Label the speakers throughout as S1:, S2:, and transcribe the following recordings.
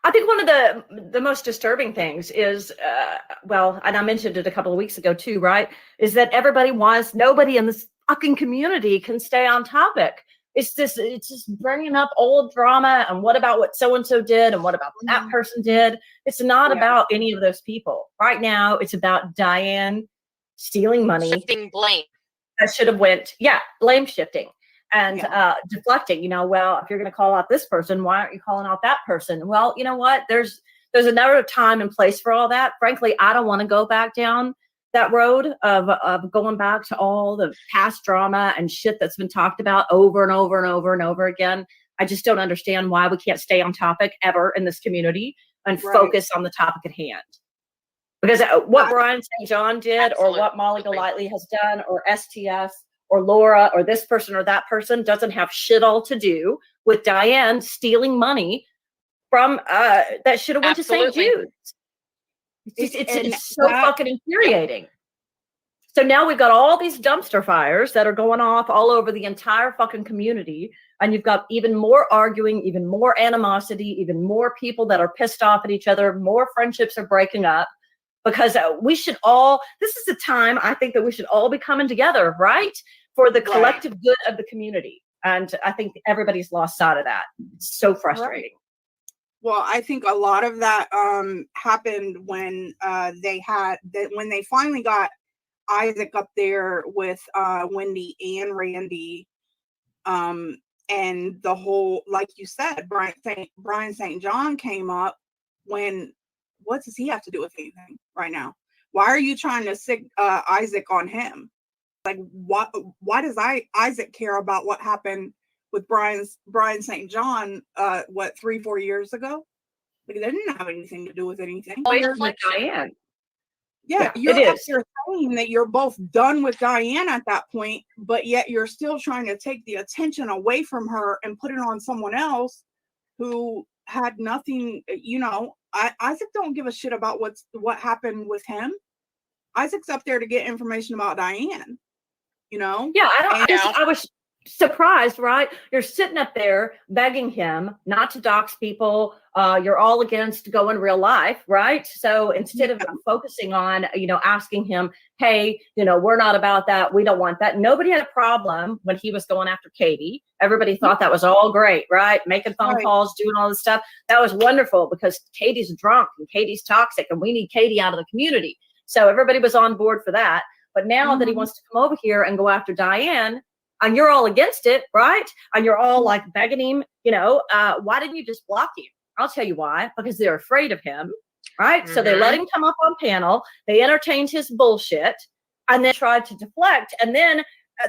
S1: I think one of the most disturbing things is, and I mentioned it a couple of weeks ago too, right? Is that nobody in this fucking community can stay on topic. It's just bringing up old drama and what about what so-and-so did and what about what that person did. It's not about any of those people. Right now, it's about Diane stealing money.
S2: Shifting blame.
S1: That should have blame shifting. And deflecting, well, if you're going to call out this person, why aren't you calling out that person? Well, you know what? There's another time and place for all that. Frankly, I don't want to go back down that road of going back to all the past drama and shit that's been talked about over and over and over and over again. I just don't understand why we can't stay on topic ever in this community and focus on the topic at hand. Because what Brian St. John did or what Molly Golightly has done or STS or Laura or this person or that person doesn't have shit all to do with Diane stealing money from that should have went to St. Jude's. It's so fucking infuriating. So now we've got all these dumpster fires that are going off all over the entire fucking community. And you've got even more arguing, even more animosity, even more people that are pissed off at each other. More friendships are breaking up. Because this is a time I think that we should all be coming together, right? For the collective good of the community. And I think everybody's lost sight of that. It's so frustrating.
S3: Right. Well, I think a lot of that happened when when they finally got Isaac up there with Wendy and Randy. And the whole, like you said, Brian St. John came up when... What does he have to do with anything right now? Why are you trying to sick Isaac on him? Like, why does Isaac care about what happened with Brian St. John, 3-4 years ago? Like, that didn't have anything to do with anything.
S1: Oh, you're like Diane.
S3: Yeah, you're saying that you're both done with Diane at that point, but yet you're still trying to take the attention away from her and put it on someone else who had nothing, Isaac don't give a shit about what happened with him. Isaac's up there to get information about Diane, Yeah,
S1: I was surprised, right? You're sitting up there begging him not to dox people. You're all against going real life, right? So instead of focusing on, asking him, hey, we're not about that. We don't want that. Nobody had a problem when he was going after Katie. Everybody thought that was all great, right? Making phone calls, doing all this stuff. That was wonderful because Katie's drunk and Katie's toxic and we need Katie out of the community. So everybody was on board for that. But now that he wants to come over here and go after Diane, and you're all against it, right? And you're all like begging him, why didn't you just block him? I'll tell you why, because they're afraid of him, right? So they let him come up on panel. They entertained his bullshit and then tried to deflect. And then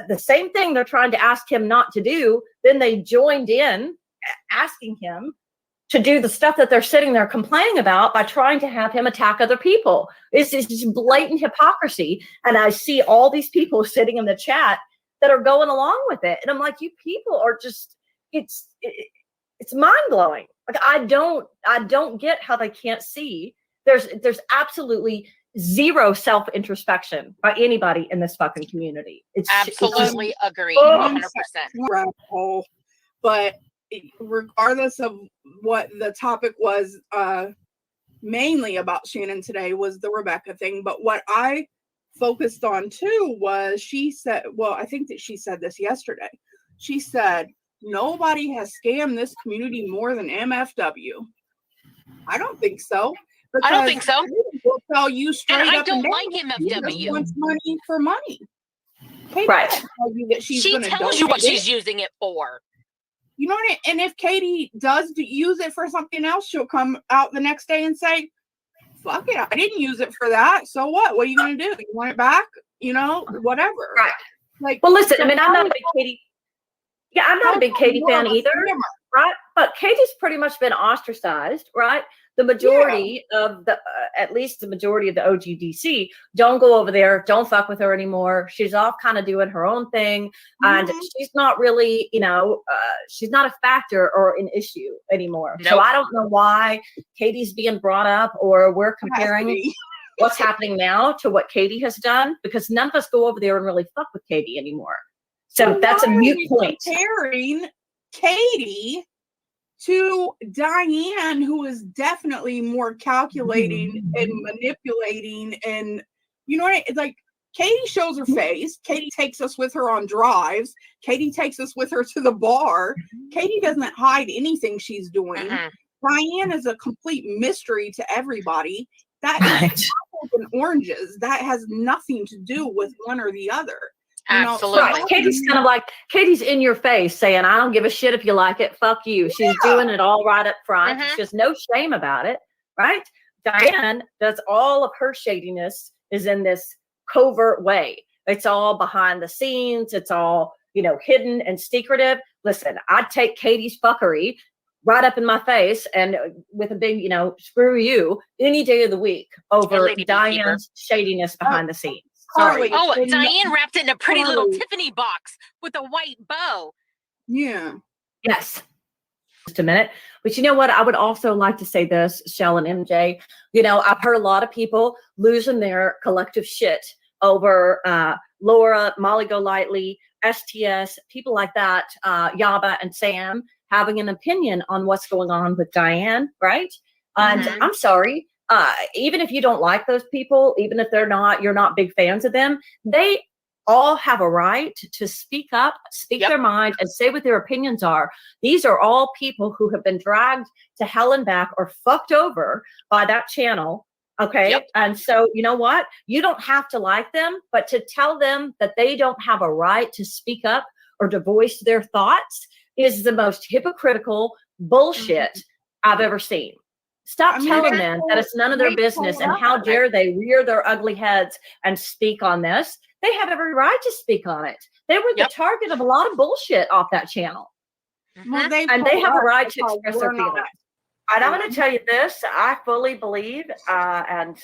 S1: the same thing they're trying to ask him not to do. Then they joined in asking him to do the stuff that they're sitting there complaining about by trying to have him attack other people. It's just blatant hypocrisy. And I see all these people sitting in the chat that are going along with it. And I'm like, you people are just, it's mind blowing. Like, I don't get how they can't see. There's absolutely zero self-introspection by anybody in this fucking community. It's
S2: absolutely agree. 100%.
S3: But regardless of what the topic was, mainly about Shannon today was the Rebecca thing. But what I focused on too was, she said, well, I think that she said this yesterday. She said, nobody has scammed this community more than MFW. I don't think so.
S2: I don't think so.
S3: We'll tell you straight
S2: and
S3: up
S2: I don't
S3: and
S2: like
S3: down,
S2: MFW.
S3: She wants money for money. Katie
S1: right.
S2: She tells you what she's using it for.
S3: You know what I mean? And if Katie does use it for something else, she'll come out the next day and say, fuck it, I didn't use it for that. So what? What are you going to do? You want it back? Whatever.
S1: Right.
S3: Like,
S1: well, listen, I'm not a big Katie. Yeah, I'm not a big Katie fan either. Right. But Katie's pretty much been ostracized, right? The majority of at least the majority of the OGDC don't go over there, don't fuck with her anymore. She's off kind of doing her own thing. And she's not really, she's not a factor or an issue anymore. Nope. So I don't know why Katie's being brought up or we're comparing what's happening now to what Katie has done, because none of us go over there and really fuck with Katie anymore. So that's a mute point.
S3: Comparing Katie to Diane, who is definitely more calculating and manipulating. And you know what? It's like Katie shows her face. Katie takes us with her on drives. Katie takes us with her to the bar. Katie doesn't hide anything she's doing. Diane is a complete mystery to everybody. That is apples and oranges. That has nothing to do with one or the other.
S2: Absolutely.
S1: Right. Katie's kind of like, Katie's in your face saying, I don't give a shit if you like it. Fuck you. She's doing it all right up front. She has no shame about it. Right. Diane does all of her shadiness is in this covert way. It's all behind the scenes. It's all, hidden and secretive. Listen, I'd take Katie's fuckery right up in my face and with a big, screw you any day of the week over Diane's shadiness behind the scenes. Sorry.
S2: Oh, Diane wrapped it in a pretty little Tiffany box with a white bow.
S3: Yeah.
S1: Yes. Just a minute. But you know what? I would also like to say this, Shell and MJ. I've heard a lot of people losing their collective shit over Laura, Molly Golightly, STS, people like that, Yaba and Sam having an opinion on what's going on with Diane, right? And I'm sorry. Even if you don't like those people, even if you're not big fans of them, they all have a right to speak up, speak their mind, and say what their opinions are. These are all people who have been dragged to hell and back or fucked over by that channel. Okay. And so, you know what? You don't have to like them, but to tell them that they don't have a right to speak up or to voice their thoughts is the most hypocritical bullshit I've ever seen. Stop telling them that it's none of their business, and how dare they rear their ugly heads and speak on this. They have every right to speak on it. They were the target of a lot of bullshit off that channel.
S3: Well,
S1: they have a right to express their feelings. And I'm going to tell you this, I fully believe, and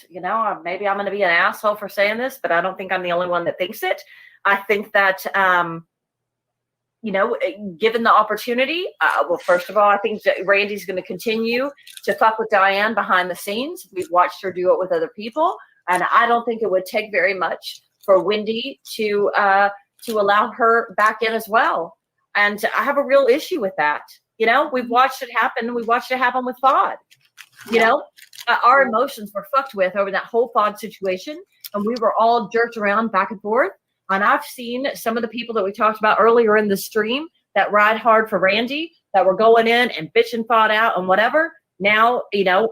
S1: maybe I'm going to be an asshole for saying this, but I don't think I'm the only one that thinks it. I think that given the opportunity, well, first of all, I think that Randy's going to continue to fuck with Diane behind the scenes. We've watched her do it with other people, and I don't think it would take very much for Wendy to allow her back in as well. And I have a real issue with that. We've watched it happen. We watched it happen with FOD. Our emotions were fucked with over that whole FOD situation, and we were all jerked around back and forth. And I've seen some of the people that we talked about earlier in the stream that ride hard for Randy, that were going in and bitching FOD out and whatever. Now,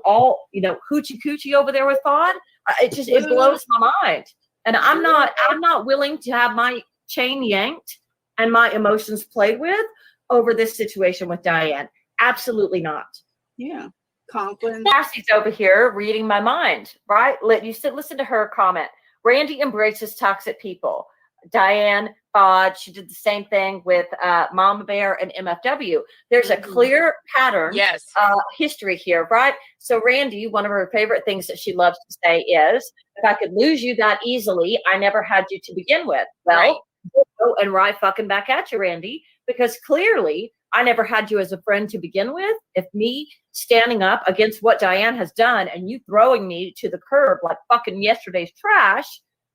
S1: all, hoochie coochie over there with FOD. It blows my mind. And I'm not willing to have my chain yanked and my emotions played with over this situation with Diane. Absolutely not.
S3: Yeah. Conklin.
S1: Cassie's over here reading my mind, right? Listen to her comment. Randy embraces toxic people. Diane, she did the same thing with Mama Bear and MFW. There's a clear pattern, history here, right? So Randy, one of her favorite things that she loves to say is, if I could lose you that easily, I never had you to begin with. Well, go and right fucking back at you, Randy, because clearly I never had you as a friend to begin with. If me standing up against what Diane has done and you throwing me to the curb like fucking yesterday's trash,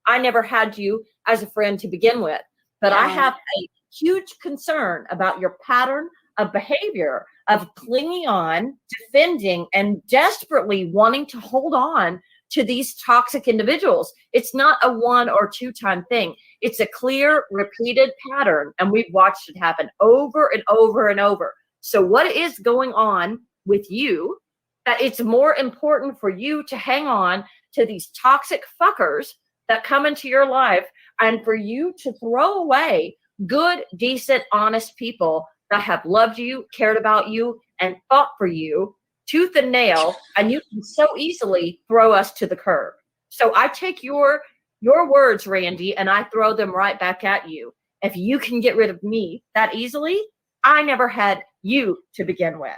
S1: I never had you as a friend to begin with. But I have a huge concern about your pattern of behavior of clinging on, defending, and desperately wanting to hold on to these toxic individuals. It's not a 1 or 2 time thing. It's a clear, repeated pattern, and we've watched it happen over and over and over. So what is going on with you that it's more important for you to hang on to these toxic fuckers that come into your life, and for you to throw away good, decent, honest people that have loved you, cared about you, and fought for you tooth and nail, and you can so easily throw us to the curb. So I take your words, Randy, and I throw them right back at you. If you can get rid of me that easily, I never had you to begin with.